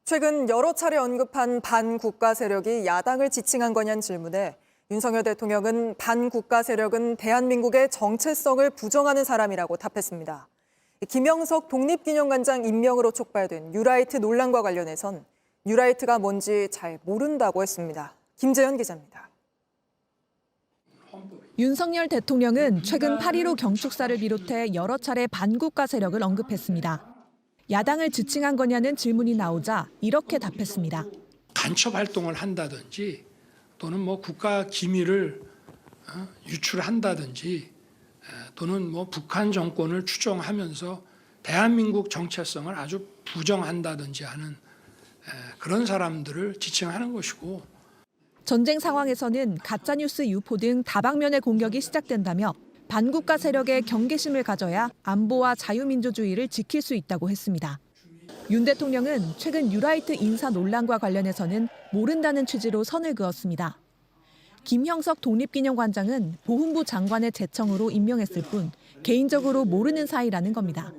최근 여러 차례 언급한 반국가 세력이 야당을 지칭한 거냐는 질문에 윤석열 대통령은 반국가 세력은 대한민국의 정체성을 부정하는 사람이라고 답했습니다. 김형석 독립기념관장 임명으로 촉발된 뉴라이트 논란과 관련해선 뉴라이트가 뭔지 잘 모른다고 했습니다. 김재현 기자입니다. 윤석열 대통령은 최근 8.15 경축사를 비롯해 여러 차례 반국가 세력을 언급했습니다. 야당을 지칭한 거냐는 질문이 나오자 이렇게 답했습니다. 간첩 활동을 한다든지 또는 국가 기밀을 유출한다든지 또는 북한 정권을 추종하면서 대한민국 정체성을 아주 부정한다든지 하는 그런 사람들을 지칭하는 것이고, 전쟁 상황에서는 가짜뉴스 유포 등 다방면의 공격이 시작된다며 반국가 세력의 경계심을 가져야 안보와 자유민주주의를 지킬 수 있다고 했습니다. 윤 대통령은 최근 뉴라이트 인사 논란과 관련해서는 모른다는 취지로 선을 그었습니다. 김형석 독립기념관장은 보훈부 장관의 제청으로 임명했을 뿐 개인적으로 모르는 사이라는 겁니다.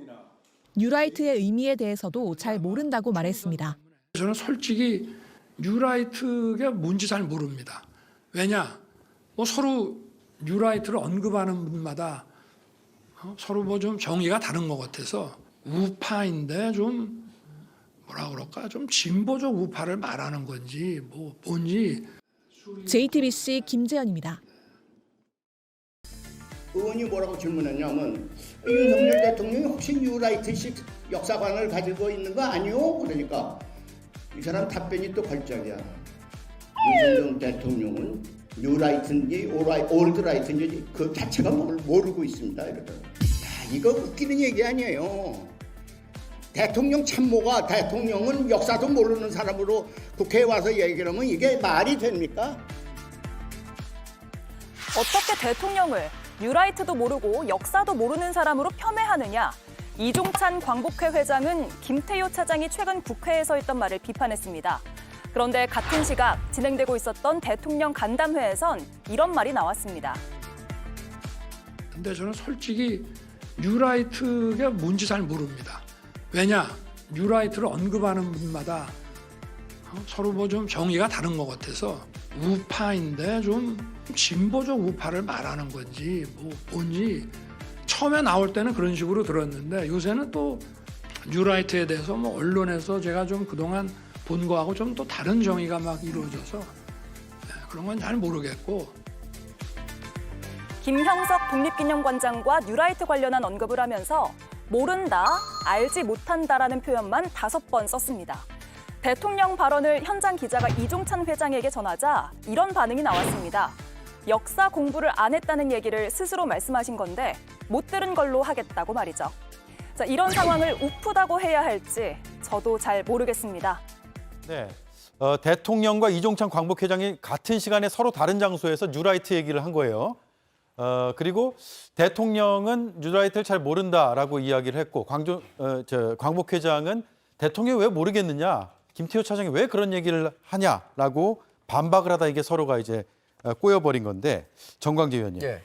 뉴라이트의 의미에 대해서도 잘 모른다고 말했습니다. 저는 솔직히 뉴라이트가 뭔지 잘 모릅니다. 왜냐? 서로 뉴라이트를 언급하는 분마다 서로 좀 정의가 다른 것 같아서 우파인데 좀 뭐라 그럴까? 좀 진보적 우파를 말하는 건지 뭔지. JTBC 김재현입니다. 의원이 뭐라고 질문했냐면 윤석열 대통령이 혹시 뉴라이트식 역사관을 가지고 있는 거 아니오? 그러니까 이 사람 답변이 또 걸작이야. 윤석열 대통령은 뉴라이트인지 올드라이트인지 그 자체가 모르고 있습니다. 이러더라고요. 이거 웃기는 얘기 아니에요. 대통령 참모가 대통령은 역사도 모르는 사람으로 국회에 와서 얘기를 하면 이게 말이 됩니까? 어떻게 대통령을 뉴라이트도 모르고 역사도 모르는 사람으로 폄훼하느냐. 이종찬 광복회 회장은 김태효 차장이 최근 국회에서 했던 말을 비판했습니다. 그런데 같은 시각 진행되고 있었던 대통령 간담회에선 이런 말이 나왔습니다. 근데 저는 솔직히 뉴라이트가 뭔지 잘 모릅니다. 왜냐? 뉴라이트를 언급하는 분마다 서로 좀 정의가 다른 것 같아서 우파인데 좀 진보적 우파를 말하는 건지 뭔지 처음에 나올 때는 그런 식으로 들었는데 요새는 또 뉴라이트에 대해서 언론에서 제가 좀 그동안 본 거하고 좀 또 다른 정의가 이루어져서 그런 건 잘 모르겠고. 김형석 독립기념관장과 뉴라이트 관련한 언급을 하면서 모른다, 알지 못한다라는 표현만 5번 썼습니다. 대통령 발언을 현장 기자가 이종찬 회장에게 전하자 이런 반응이 나왔습니다. 역사 공부를 안 했다는 얘기를 스스로 말씀하신 건데 못 들은 걸로 하겠다고 말이죠. 자, 이런 상황을 우프다고 해야 할지 저도 잘 모르겠습니다. 네, 대통령과 이종찬 광복회장이 같은 시간에 서로 다른 장소에서 뉴라이트 얘기를 한 거예요. 그리고 대통령은 뉴라이트를 잘 모른다라고 이야기를 했고 광복회장은 대통령이 왜 모르겠느냐, 김태효 차장이 왜 그런 얘기를 하냐라고 반박을 하다 이게 서로가 이제 꼬여버린 건데, 정광재 의원님. 예.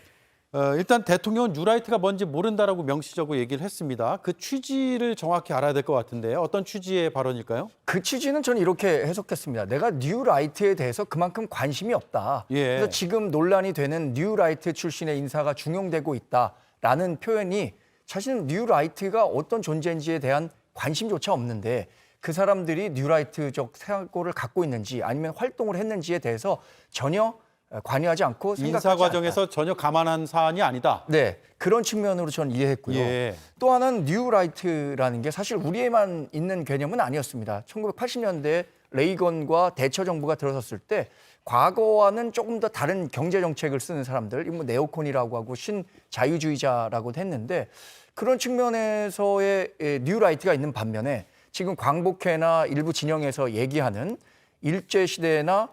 일단 대통령은 뉴라이트가 뭔지 모른다라고 명시적으로 얘기를 했습니다. 그 취지를 정확히 알아야 될 것 같은데 어떤 취지의 발언일까요? 그 취지는 저는 이렇게 해석했습니다. 내가 뉴라이트에 대해서 그만큼 관심이 없다. 예. 그래서 지금 논란이 되는 뉴라이트 출신의 인사가 중용되고 있다라는 표현이 사실은 뉴라이트가 어떤 존재인지에 대한 관심조차 없는데 그 사람들이 뉴라이트적 사고를 갖고 있는지 아니면 활동을 했는지에 대해서 전혀 관여하지 않고 생각하지 인사 과정에서 않다. 전혀 감안한 사안이 아니다. 네, 그런 측면으로 저는 이해했고요. 예. 또 하나는 뉴라이트라는 게 사실 우리에만 있는 개념은 아니었습니다. 1980년대에 레이건과 대처 정부가 들어섰을 때 과거와는 조금 더 다른 경제 정책을 쓰는 사람들, 네오콘이라고 하고 신자유주의자라고도 했는데 그런 측면에서의 뉴라이트가 있는 반면에 지금 광복회나 일부 진영에서 얘기하는 일제시대나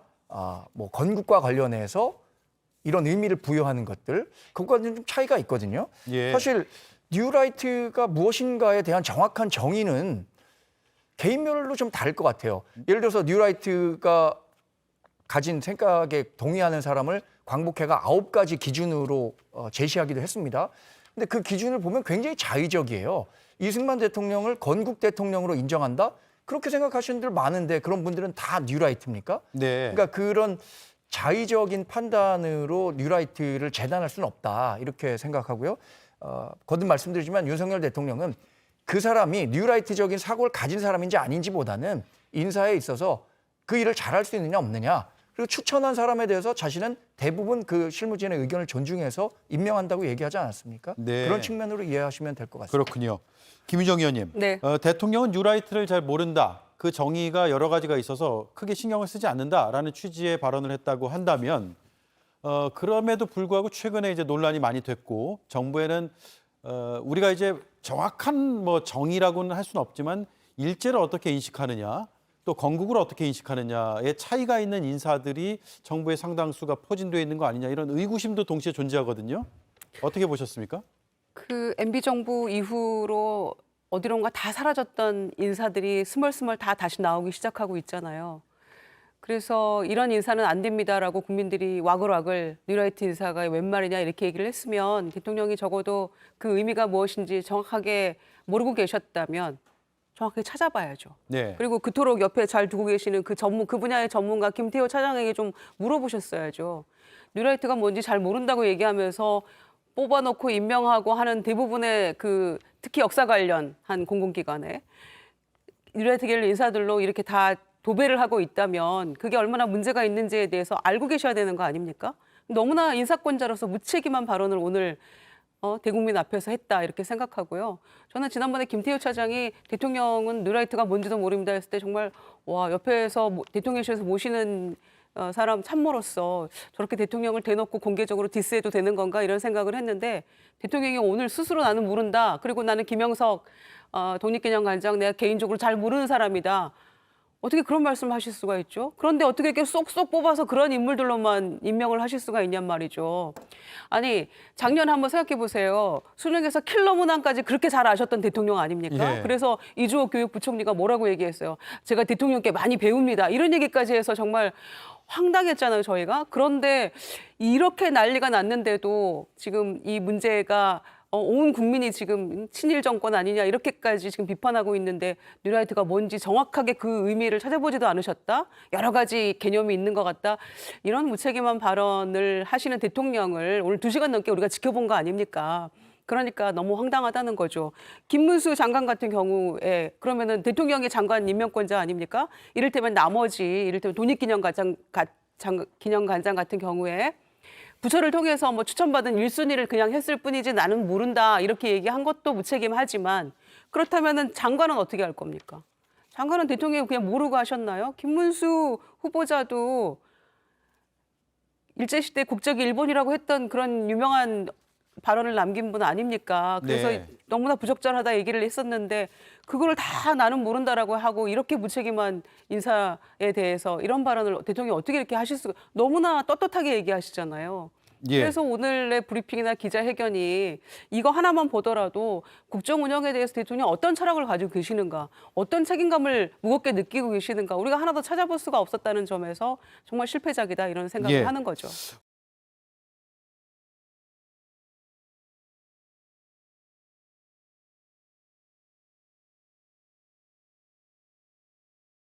건국과 관련해서 이런 의미를 부여하는 것들, 그것과는 좀 차이가 있거든요. 예. 사실 뉴라이트가 무엇인가에 대한 정확한 정의는 개인별로 좀 다를 것 같아요. 예를 들어서 뉴라이트가 가진 생각에 동의하는 사람을 광복회가 9가지 기준으로 제시하기도 했습니다. 근데 그 기준을 보면 굉장히 자의적이에요. 이승만 대통령을 건국 대통령으로 인정한다? 그렇게 생각하시는 분들 많은데 그런 분들은 다 뉴라이트입니까? 네. 그러니까 그런 자의적인 판단으로 뉴라이트를 재단할 수는 없다 이렇게 생각하고요. 거듭 말씀드리지만 윤석열 대통령은 그 사람이 뉴라이트적인 사고를 가진 사람인지 아닌지보다는 인사에 있어서 그 일을 잘할 수 있느냐 없느냐 그리고 추천한 사람에 대해서 자신은 대부분 그 실무진의 의견을 존중해서 임명한다고 얘기하지 않았습니까? 네. 그런 측면으로 이해하시면 될 것 같습니다. 그렇군요. 김유정 의원님, 네. 대통령은 뉴라이트를 잘 모른다. 그 정의가 여러 가지가 있어서 크게 신경을 쓰지 않는다라는 취지의 발언을 했다고 한다면 그럼에도 불구하고 최근에 이제 논란이 많이 됐고 정부에는 우리가 이제 정확한 뭐 정의라고는 할 수는 없지만 일제를 어떻게 인식하느냐 또 건국을 어떻게 인식하느냐의 차이가 있는 인사들이 정부의 상당수가 포진되어 있는 거 아니냐 이런 의구심도 동시에 존재하거든요. 어떻게 보셨습니까? 그 MB 정부 이후로 어디론가 다 사라졌던 인사들이 스멀스멀 다 다시 나오기 시작하고 있잖아요. 그래서 이런 인사는 안 됩니다라고 국민들이 와글와글 뉴라이트 인사가 웬 말이냐 이렇게 얘기를 했으면 대통령이 적어도 그 의미가 무엇인지 정확하게 모르고 계셨다면 정확하게 찾아봐야죠. 네. 그리고 그토록 옆에 잘 두고 계시는 그 분야의 전문가 김태호 차장에게 좀 물어보셨어야죠. 뉴라이트가 뭔지 잘 모른다고 얘기하면서 뽑아놓고 임명하고 하는 대부분의 특히 역사 관련한 공공기관에 뉴라이트계열 인사들로 이렇게 다 도배를 하고 있다면 그게 얼마나 문제가 있는지에 대해서 알고 계셔야 되는 거 아닙니까? 너무나 인사권자로서 무책임한 발언을 오늘 대국민 앞에서 했다 이렇게 생각하고요. 저는 지난번에 김태호 차장이 대통령은 뉴라이트가 뭔지도 모릅니다 했을 때 정말 와 옆에서 대통령실에서 모시는 사람 참모로서 저렇게 대통령을 대놓고 공개적으로 디스해도 되는 건가 이런 생각을 했는데 대통령이 오늘 스스로 나는 모른다. 그리고 나는 김영석 독립기념관장 내가 개인적으로 잘 모르는 사람이다. 어떻게 그런 말씀을 하실 수가 있죠? 그런데 어떻게 이렇게 쏙쏙 뽑아서 그런 인물들로만 임명을 하실 수가 있냔 말이죠. 아니 작년에 한번 생각해 보세요. 수능에서 킬러 문항까지 그렇게 잘 아셨던 대통령 아닙니까? 예. 그래서 이주호 교육부총리가 뭐라고 얘기했어요? 제가 대통령께 많이 배웁니다. 이런 얘기까지 해서 정말 황당했잖아요, 저희가. 그런데 이렇게 난리가 났는데도 지금 이 문제가 온 국민이 지금 친일 정권 아니냐 이렇게까지 지금 비판하고 있는데 뉴라이트가 뭔지 정확하게 그 의미를 찾아보지도 않으셨다. 여러 가지 개념이 있는 것 같다. 이런 무책임한 발언을 하시는 대통령을 오늘 2시간 넘게 우리가 지켜본 거 아닙니까? 그러니까 너무 황당하다는 거죠. 김문수 장관 같은 경우에 그러면은 대통령이 장관 임명권자 아닙니까? 이를테면 독립기념관장 같은 경우에 부처를 통해서 뭐 추천받은 1순위를 그냥 했을 뿐이지 나는 모른다 이렇게 얘기한 것도 무책임하지만 그렇다면은 장관은 어떻게 할 겁니까? 장관은 대통령이 그냥 모르고 하셨나요? 김문수 후보자도 일제시대 국적이 일본이라고 했던 그런 유명한 발언을 남긴 분 아닙니까? 그래서 네. 너무나 부적절하다 얘기를 했었는데 그거를 다 나는 모른다라고 하고 이렇게 무책임한 인사에 대해서 이런 발언을 대통령이 어떻게 이렇게 하실 수가 너무나 떳떳하게 얘기하시잖아요. 예. 그래서 오늘의 브리핑이나 기자회견이 이거 하나만 보더라도 국정 운영에 대해서 대통령이 어떤 철학을 가지고 계시는가, 어떤 책임감을 무겁게 느끼고 계시는가 우리가 하나도 찾아볼 수가 없었다는 점에서 정말 실패작이다 이런 생각을 예. 하는 거죠.